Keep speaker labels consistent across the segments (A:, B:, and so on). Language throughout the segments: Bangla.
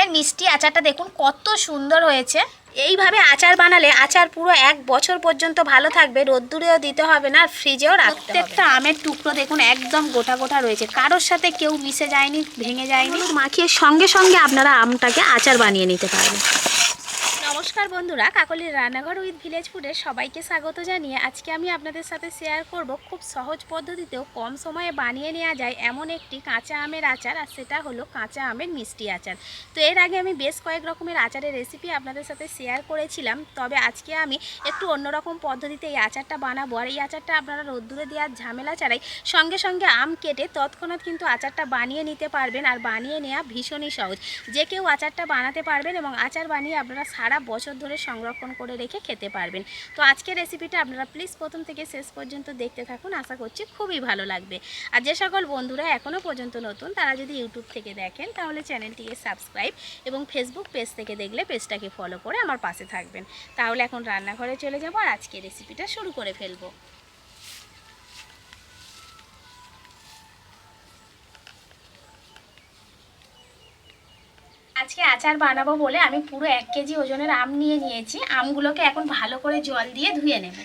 A: আমের মিষ্টি আচারটা দেখুন কত সুন্দর হয়েছে। এইভাবে আচার বানালে আচার পুরো 1 বছর পর্যন্ত ভালো থাকবে, রোদ্দুরেও দিতে হবে না, ফ্রিজেও রাখতে হবে। প্রত্যেকটা আমের টুকরো দেখুন একদম গোটা গোটা রয়েছে, কারোর সাথে কেউ মিশে যায়নি, ভেঙে যায়নি। মাখিয়ে সঙ্গে সঙ্গে আপনারা আমটাকে আচার বানিয়ে নিতে পারবেন। নমস্কার বন্ধুরা, কাকলির রান্নাঘর উইথ ভিলেজ ফুডে সবাইকে স্বাগত জানিয়ে আজকে আমি আপনাদের সাথে শেয়ার করব খুব সহজ পদ্ধতিতেও কম সময়ে বানিয়ে নেওয়া যায় এমন একটি কাঁচা আমের আচার, আর সেটা হলো কাঁচা আমের মিষ্টি আচার। তো এর আগে আমি বেশ কয়েক রকমের আচারের রেসিপি আপনাদের সাথে শেয়ার করেছিলাম, তবে আজকে আমি একটু অন্যরকম পদ্ধতিতে এই আচারটা বানাবো। আর এই আচারটা আপনারা রোদ্দুরে দেওয়ার ঝামেলা ছাড়াই সঙ্গে সঙ্গে আম কেটে তৎক্ষণাৎ কিন্তু আচারটা বানিয়ে নিতে পারবেন, আর বানিয়ে নেওয়া ভীষণই সহজ। যে কেউ আচারটা বানাতে পারবেন এবং আচার বানিয়ে আপনারা সারা বছর ধরে সংরক্ষণ করে রেখে খেতে পারবেন। তো আজকের রেসিপিটা আপনারা প্লিজ প্রথম থেকে শেষ পর্যন্ত দেখতে থাকুন, আশা করছি খুবই ভালো লাগবে। আর যে সকল বন্ধুরা এখনও পর্যন্ত নতুন তারা যদি ইউটিউব থেকে দেখেন তাহলে চ্যানেলটিকে সাবস্ক্রাইব এবং ফেসবুক পেজ থেকে দেখলে পেজটাকে ফলো করে আমার পাশে থাকবেন। তাহলে এখন রান্নাঘরে চলে যাব আর আজকের রেসিপিটা শুরু করে ফেলবো। আজকে আচার বানাবো বলে আমি পুরো 1 কেজি ওজনের আম নিয়েছি। আমগুলোকে এখন ভালো করে জল দিয়ে ধুয়ে নেব।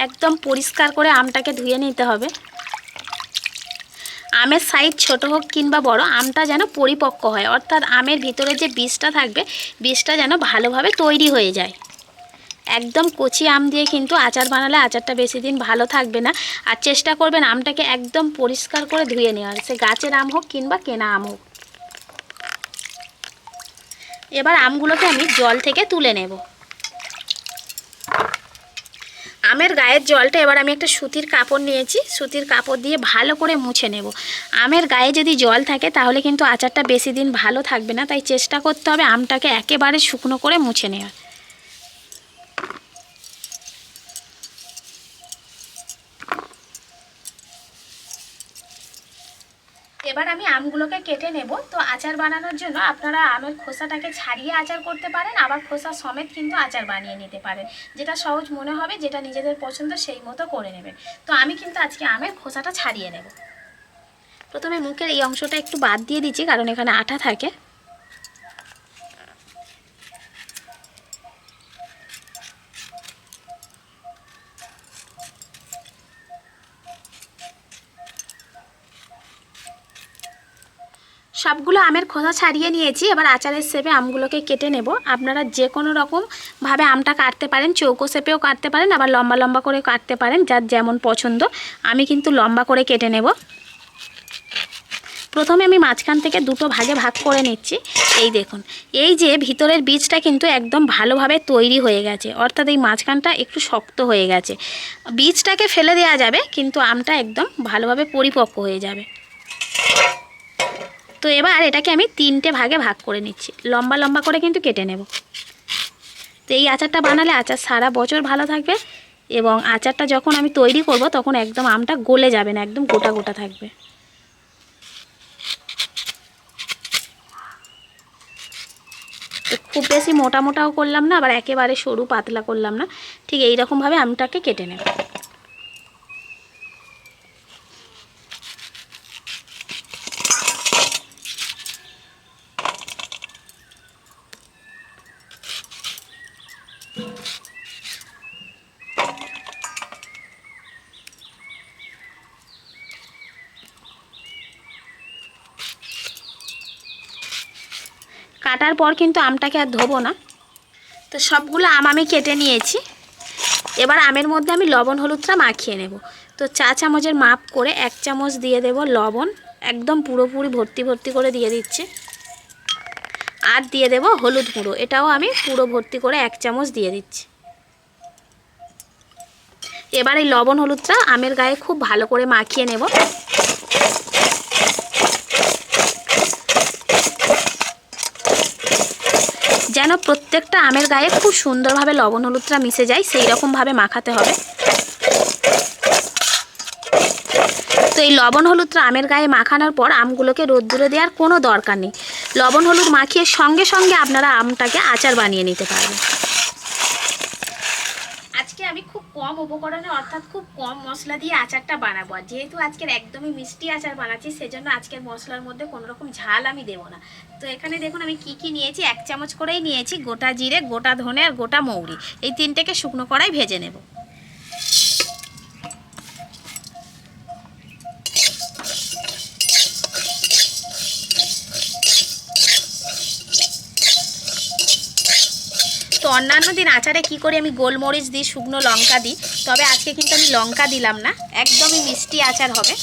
A: একদম পরিষ্কার করে আমটাকে ধুয়ে নিতে হবে। আমের সাইজ ছোট হোক কিংবা বড়, আমটা যেন পরিপক্ক হয়, অর্থাৎ আমের ভিতরে যে বীজটা থাকবে বীজটা যেন ভালোভাবে তৈরি হয়ে যায়। একদম কচি আম দিয়ে কিন্তু আচার বানালে আচারটা বেশি দিন ভালো থাকবে না। আর চেষ্টা করবেন আমটাকে একদম পরিষ্কার করে ধুয়ে নেওয়ার, সে গাছের আম হোক কিংবা কেনা আম হোক। এবার আমগুলোকে আমি জল থেকে তুলে নেব। আমের গায়ের জলটা এবার আমি একটা সুতির কাপড় নিয়েছি, সুতির কাপড় দিয়ে ভালো করে মুছে নেব। আমের গায়ে যদি জল থাকে তাহলে কিন্তু আচারটা বেশি দিন ভালো থাকবে না, তাই চেষ্টা করতে হবে আমটাকে একেবারে শুকনো করে মুছে নেওয়ার। এবার আমি আমগুলোকে কেটে নেব। তো আচার বানানোর জন্য আপনারা আমের খোসাটাকে ছাড়িয়ে আচার করতে পারেন, আবার খোসা সমেত কিন্তু আচার বানিয়ে নিতে পারেন, যেটা সহজ মনে হবে, যেটা নিজেদের পছন্দ সেই মতো করে নেবেন। তো আমি কিন্তু আজকে আমের খোসাটা ছাড়িয়ে নেব। প্রথমে মুখের এই অংশটা একটু বাদ দিয়ে দিচ্ছি, কারণ এখানে আঠা থাকে। সবগুলো আমের খোসা ছাড়িয়ে নিয়েছি। এবার আচারের শেপে আমগুলোকে কেটে নেব। আপনারা যে কোনো রকমভাবে আমটা কাটতে পারেন, চৌকো শেপেও কাটতে পারেন, আবার লম্বা লম্বা করে কাটতে পারেন, যার যেমন পছন্দ। আমি কিন্তু লম্বা করে কেটে নেব। প্রথমে আমি মাঝখান থেকে দুটো ভাগে ভাগ করে নিচ্ছি। এই দেখুন, এই যে ভিতরের বীজটা কিন্তু একদম ভালোভাবে তৈরি হয়ে গেছে, অর্থাৎ এই মাঝখানটা একটু শক্ত হয়ে গেছে। বীজটাকে ফেলে দেওয়া যাবে, কিন্তু আমটা একদম ভালোভাবে পরিপক্ক হয়ে যাবে। তো এবার এটাকে আমি 3টে ভাগে ভাগ করে নিচ্ছি, লম্বা লম্বা করে কিন্তু কেটে নেব। তো এই আচারটা বানালে আচার সারা বছর ভালো থাকবে, এবং আচারটা যখন আমি তৈরি করব তখন একদম আমটা গলে যাবে না, একদম গোটা গোটা থাকবে। তো খুব বেশি মোটা মোটাও করলাম না, আবার একেবারে সরু পাতলা করলাম না, ঠিক এই রকমভাবে আমটাকে কেটে নেব। কাটার পর কিন্তু আমটাকে আর ধোবো না। তো সবগুলো আম আমি কেটে নিয়েছি। এবার আমের মধ্যে আমি লবণ হলুদটা মাখিয়ে নেব। তো 4 চামচের মাপ করে 1 চামচ দিয়ে দেব লবণ, একদম পুরোপুরি ভর্তি ভর্তি করে দিয়ে দিচ্ছি। আর দিয়ে দেব হলুদ গুঁড়ো, এটাও আমি পুরো ভর্তি করে 1 চামচ দিয়ে দিচ্ছি। এবার এই লবণ হলুদটা আমের গায়ে খুব ভালো করে মাখিয়ে নেব। যেন প্রত্যেকটা আমের গায়ে খুব সুন্দরভাবে লবণ হলুদটা মিশে যায়, সেই রকমভাবে মাখাতে হবে। তো এই লবণ হলুদটা আমের গায়ে মাখানোর পর আমগুলোকে রোদ্দুরে দেওয়ার কোনো দরকার নেই। লবণ হলুদ মাখিয়ে সঙ্গে সঙ্গে আপনারা আমটাকে আচার বানিয়ে নিতে পারবেন। আজকে আমি খুব কম উপকরণে অর্থাৎ খুব কম মশলা দিয়ে আচারটা বানাবো। আর যেহেতু আজকের একদমই মিষ্টি আচার বানাচ্ছি, সেজন্য আজকের মশলার মধ্যে কোনো রকম ঝাল আমি দেবো না। তো এখানে দেখুন আমি কি কি নিয়েছি, 1 চামচ করেই নিয়েছি গোটা জিরে, গোটা ধনে আর গোটা মৌরি। এই তিনটেকে শুকনো কড়াই ভেজে নেব। তো অন্যান্য দিন আচারে কি করে আমি গোলমরিচ দিই, শুকনো লঙ্কা দিই, তবে আজকে কিন্তু আমি লঙ্কা দিলাম না, একদমই মিষ্টি আচার হবে।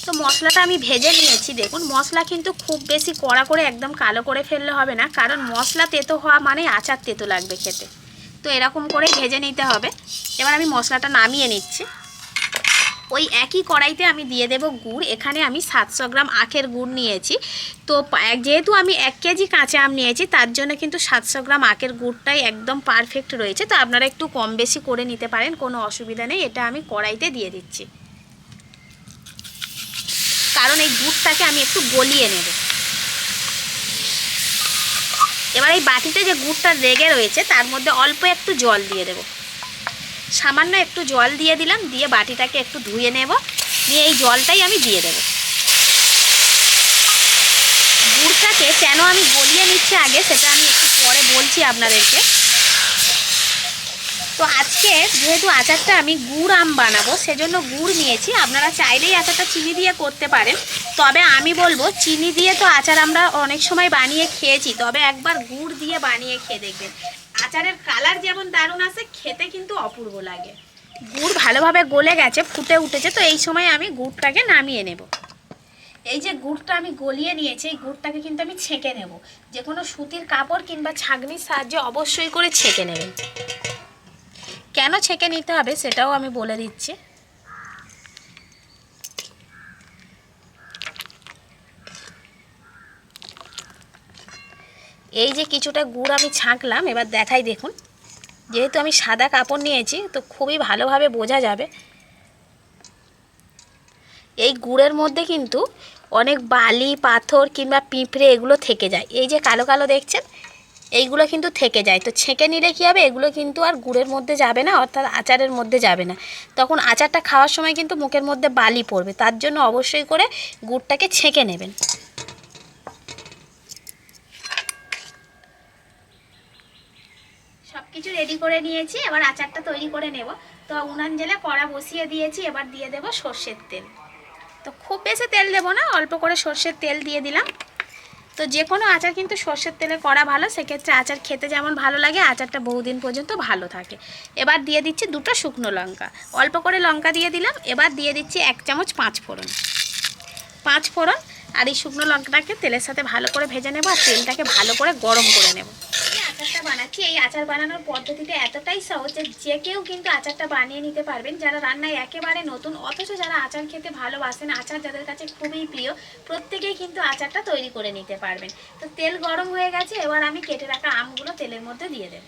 A: তো মশলাটা আমি ভেজে নিয়েছি। দেখুন মশলা কিন্তু খুব বেশি কড়া করে একদম কালো করে ফেললে হবে না, কারণ মশলা তেতো হওয়া মানে আচার তেতো লাগবে খেতে। তো এরকম করেই ভেজে নিতে হবে। এবার আমি মশলাটা নামিয়ে নিচ্ছি। ওই একই কড়াইতে আমি দিয়ে দেব গুড়। এখানে আমি 700 গ্রাম আখের গুড় নিয়েছি। তো যেহেতু আমি 1 কেজি কাঁচা আম নিয়েছি, তার জন্য কিন্তু 700 গ্রাম আখের গুড়টাই একদম পারফেক্ট রয়েছে। তো আপনারা একটু কম বেশি করে নিতে পারেন, কোনো অসুবিধা নেই। এটা আমি কড়াইতে দিয়ে দিচ্ছি, কারণ এই গুড়টাকে আমি একটু গলিয়ে নেব। এবার এই বাটিতে যে গুড়টা লেগে রয়েছে তার মধ্যে অল্প একটু জল দিয়ে দেব। সামান্য একটু জল দিয়ে দিলাম, দিয়ে বাটিটাকে একটু ধুয়ে নেব, নিয়ে এই জলটাই আমি দিয়ে দেব। গুড়টাকে কেন আমি গলিয়ে নিচ্ছি আগে, সেটা আমি একটু পরে বলছি আপনাদেরকে। তো আজকে যেহেতু আচারটা আমি গুড় আম বানাবো, সেজন্য গুড় নিয়েছি। আপনারা চাইলেই আচারটা চিনি দিয়ে করতে পারেন, তবে আমি বলবো চিনি দিয়ে তো আচার আমরা অনেক সময় বানিয়ে খেয়েছি, তবে একবার গুড় দিয়ে বানিয়ে খেয়ে দেখবেন। আচারের কালার যেমন দারুণ আসে, খেতে কিন্তু অপূর্ব লাগে। গুড় ভালোভাবে গলে গেছে, ফুটে উঠেছে। তো এই সময় আমি গুড়টাকে নামিয়ে নেব। এই যে গুড়টা আমি গলিয়ে নিয়েছি, এই গুড়টাকে কিন্তু আমি ছেঁকে নেব। যে কোনো সুতির কাপড় কিংবা ছাঁকনির সাহায্যে অবশ্যই করে ছেঁকে নেবেন। কেন ছেঁকে নিতে হবে সেটাও আমি বলে দিচ্ছি। এই যে কিছুটা গুড় আমি ছাঁকলাম, এবার দেখাই দেখুন। যেহেতু আমি সাদা কাপড় নিয়েছি, তো খুবই ভালোভাবে বোঝা যাবে। এই গুড়ের মধ্যে কিন্তু অনেক বালি, পাথর কিংবা পিঁপড়ে এগুলো থেকে যায়। এই যে কালো কালো দেখছেন, এইগুলো কিন্তু থেকে যায়। তো ছেঁকে নিলে কী হবে, এগুলো কিন্তু আর গুড়ের মধ্যে যাবে না, অর্থাৎ আচারের মধ্যে যাবে না। তখন আচারটা খাওয়ার সময় কিন্তু মুখের মধ্যে বালি পড়বে। তার জন্য অবশ্যই করে গুড়টাকে ছেঁকে নেবেন। সব কিছু রেডি করে নিয়েছি, এবার আচারটা তৈরি করে নেব। তো উনান জ্বেলে কড়া বসিয়ে দিয়েছি। এবার দিয়ে দেব সর্ষের তেল। তো খুব বেশি তেল দেবো না, অল্প করে সর্ষের তেল দিয়ে দিলাম। তো যে কোনো আচার কিন্তু সর্ষের তেলে করা ভালো, সেক্ষেত্রে আচার খেতে যেমন ভালো লাগে, আচারটা বহুদিন পর্যন্ত ভালো থাকে। এবার দিয়ে দিচ্ছি 2টো শুকনো লঙ্কা, অল্প করে লঙ্কা দিয়ে দিলাম। এবার দিয়ে দিচ্ছি 1 চামচ 5 ফোড়ন। 5 ফোড়ন আর এই শুকনো লঙ্কাটাকে তেলের সাথে ভালো করে ভেজে নেব, আর তেলটাকে ভালো করে গরম করে নেব। এই আচারটা বানাচ্ছি, এই আচার বানানোর পদ্ধতিটা এতটাই সহজ যে কেউ কিন্তু আচারটা বানিয়ে নিতে পারবেন। যারা রান্নায় একেবারে নতুন, অথচ যারা আচার খেতে ভালোবাসেন, আচার যাদের কাছে খুবই প্রিয়, প্রত্যেকেই কিন্তু আচারটা তৈরি করে নিতে পারবেন। তো তেল গরম হয়ে গেছে, এবার আমি কেটে রাখা আমগুলো তেলের মধ্যে দিয়ে দেব।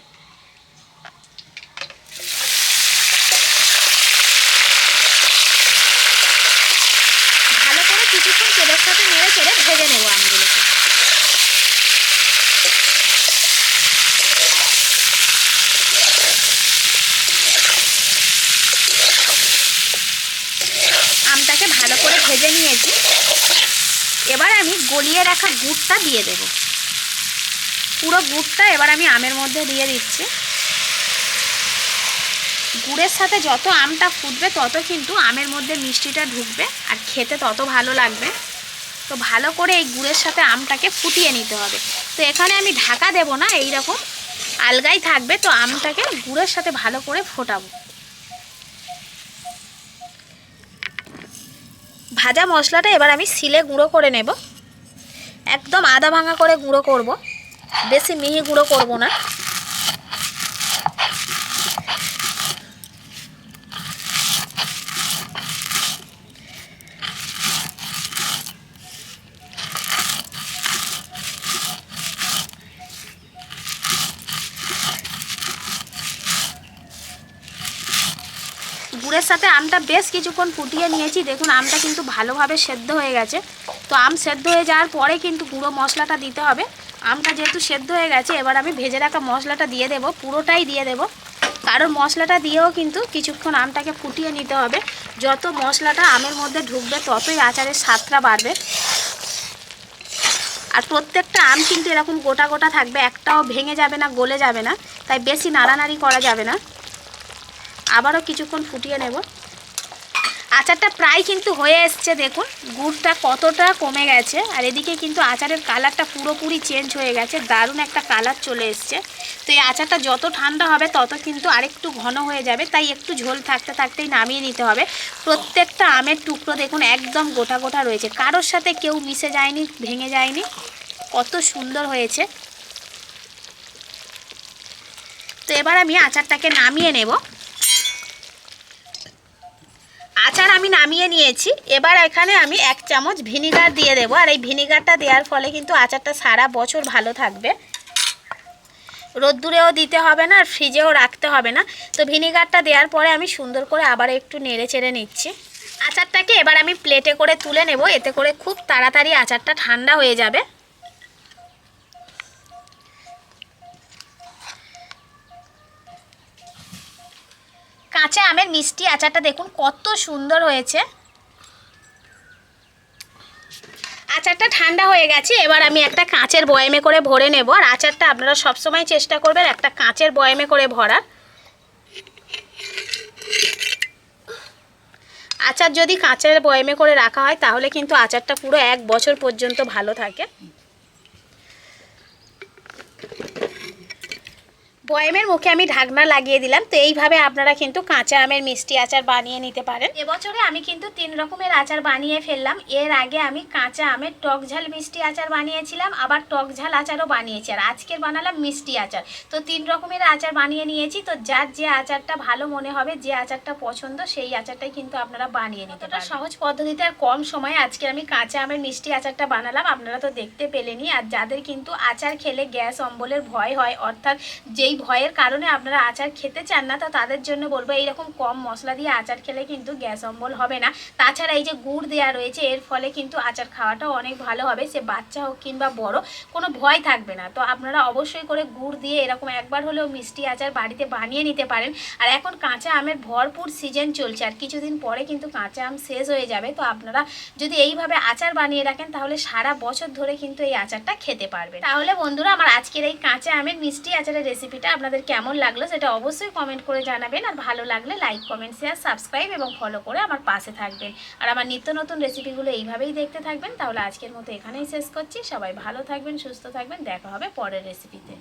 A: ভালো করে কিছুক্ষণ তেলের সাথে নেড়ে চেড়ে ভেজে নেব আমগুলোকে। আমটাকে ভালো করে ভেজে নিয়েছি। এবার আমি গলিয়ে রাখা গুড়টা দিয়ে দেব। পুরো গুড়টা এবার আমি আমের মধ্যে দিয়ে দিচ্ছি। গুড়ের সাথে যত আমটা ফুটবে, তত কিন্তু আমের মধ্যে মিষ্টিটা ঢুকবে আর খেতে তত ভালো লাগবে। তো ভালো করে এই গুড়ের সাথে আমটাকে ফুটিয়ে নিতে হবে। তো এখানে আমি ঢাকা দেব না, এই রকম আলগাই থাকবে। তো আমটাকে গুড়ের সাথে ভালো করে ফোটাবো। ভাজা মশলাটা এবার আমি শিলে গুঁড়ো করে নেব। একদম আধা ভাঙা করে গুঁড়ো করব, বেশি মিহি গুঁড়ো করব না। গুড়ের সাথে আমটা বেশ কিছুক্ষণ ফুটিয়ে নিয়েছি। দেখুন আমটা কিন্তু ভালোভাবে সেদ্ধ হয়ে গেছে। তো আম সেদ্ধ হয়ে যাওয়ার পরে কিন্তু গুঁড়ো মশলাটা দিতে হবে। আমটা যেহেতু সেদ্ধ হয়ে গেছে, এবার আমি ভেজে রাখা মশলাটা দিয়ে দেব, পুরোটাই দিয়ে দেব। কারণ মশলাটা দিয়েও কিন্তু কিছুক্ষণ আমটাকে ফুটিয়ে নিতে হবে। যত মশলাটা আমের মধ্যে ঢুকবে ততই আচারের স্বাদটা বাড়বে। আর প্রত্যেকটা আম কিন্তু এরকম গোটা গোটা থাকবে, একটাও ভেঙে যাবে না, গলে যাবে না, তাই বেশি নাড়ানাড়ি করা যাবে না। আবারও কিছুক্ষণ ফুটিয়ে নেব। আচারটা প্রায় কিন্তু হয়ে এসছে, দেখুন গুড়টা কতটা কমে গেছে। আর এদিকে কিন্তু আচারের কালারটা পুরোপুরি চেঞ্জ হয়ে গেছে, দারুণ একটা কালার চলে এসছে। তো এই আচারটা যত ঠান্ডা হবে তত কিন্তু আরেকটু ঘন হয়ে যাবে, তাই একটু ঝোল থাকতে থাকতেই নামিয়ে নিতে হবে। প্রত্যেকটা আমের টুকরো দেখুন একদম গোটা গোটা রয়েছে, কারোর সাথে কেউ মিশে যায়নি, ভেঙে যায়নি, কত সুন্দর হয়েছে। তো এবার আমি আচারটাকে নামিয়ে নেব। আচার আমি নামিয়ে নিয়েছি। এবার এখানে আমি 1 চামচ ভিনিগার দিয়ে দেবো। আর এই ভিনিগারটা দেওয়ার ফলে কিন্তু আচারটা সারা বছর ভালো থাকবে, রোদ্দুরেও দিতে হবে না আর ফ্রিজেও রাখতে হবে না। তো ভিনিগারটা দেওয়ার পরে আমি সুন্দর করে আবার একটু নেড়ে চেড়ে নিচ্ছি। আচারটাকে এবার আমি প্লেটে করে তুলে নেব, এতে করে খুব তাড়াতাড়ি আচারটা ঠান্ডা হয়ে যাবে। কাঁচা আমের মিষ্টি আচারটা দেখুন কত সুন্দর হয়েছে। আচারটা ঠান্ডা হয়ে গেছে, এবার আমি একটা কাঁচের বয়ামে করে ভরে নেব। আর আচারটা আপনারা সবসময় চেষ্টা করবেন একটা কাঁচের বয়ামে করে ভরার। আচার যদি কাঁচের বয়ামে করে রাখা হয় তাহলে কিন্তু আচারটা পুরো 1 বছর পর্যন্ত ভালো থাকে। বয়ামের মুখে আমি ঢাকনা লাগিয়ে দিলাম। তো এইভাবে আপনারা কিন্তু কাঁচা আমের মিষ্টি আচার বানিয়ে নিতে পারেন। এবছরে আমি কিন্তু 3 রকমের আচার বানিয়ে ফেললাম। এর আগে আমি কাঁচা আমের টক ঝাল মিষ্টি আচার বানিয়েছিলাম, আবার টক ঝাল আচারও বানিয়েছি, আর আজকের বানালাম মিষ্টি আচার। তো 3 রকমের আচার বানিয়ে নিয়েছি। তো যার যে আচারটা ভালো মনে হবে, যে আচারটা পছন্দ, সেই আচারটাই কিন্তু আপনারা বানিয়ে নিতে পারেন। সহজ পদ্ধতিতে আর কম সময়ে আজকে আমি কাঁচা আমের মিষ্টি আচারটা বানালাম। আপনারা তো দেখতে পেলেনই। আর যাদের কিন্তু আচার খেলে গ্যাস অম্বলের ভয় হয়, অর্থাৎ যেই ভয়ের কারণে আপনারা আচার খেতে চান না, তো তাদের জন্য বলবো এইরকম কম মশলা দিয়ে আচার খেলে কিন্তু গ্যাস অম্বল হবে না। তাছাড়া এই যে গুড় দেওয়া রয়েছে, এর ফলে কিন্তু আচার খাওয়াটাও অনেক ভালো হবে। সে বাচ্চা হোক কিংবা বড়, কোনো ভয় থাকবে না। তো আপনারা অবশ্যই করে গুড় দিয়ে এরকম একবার হলেও মিষ্টি আচার বাড়িতে বানিয়ে নিতে পারেন। আর এখন কাঁচা আমের ভরপুর সিজন চলছে, আর কিছুদিন পরে কিন্তু কাঁচা আম শেষ হয়ে যাবে। তো আপনারা যদি এইভাবে আচার বানিয়ে রাখেন তাহলে সারা বছর ধরে কিন্তু এই আচারটা খেতে পারবেন। তাহলে বন্ধুরা, আমার আজকের এই কাঁচা আমের মিষ্টি আচারের রেসিপিটা আপনাদের কেমন লাগলো সেটা অবশ্যই কমেন্ট করে জানাবেন। আর ভালো লাগলে লাইক, কমেন্ট, শেয়ার, সাবস্ক্রাইব এবং ফলো করে আমার পাশে থাকবেন। আর আমার নিত্য নতুন রেসিপিগুলো এইভাবেই দেখতে থাকবেন। তাহলে আজকের মতো এখানেই শেষ করছি। সবাই ভালো থাকবেন, সুস্থ থাকবেন। দেখা হবে পরের রেসিপিতে।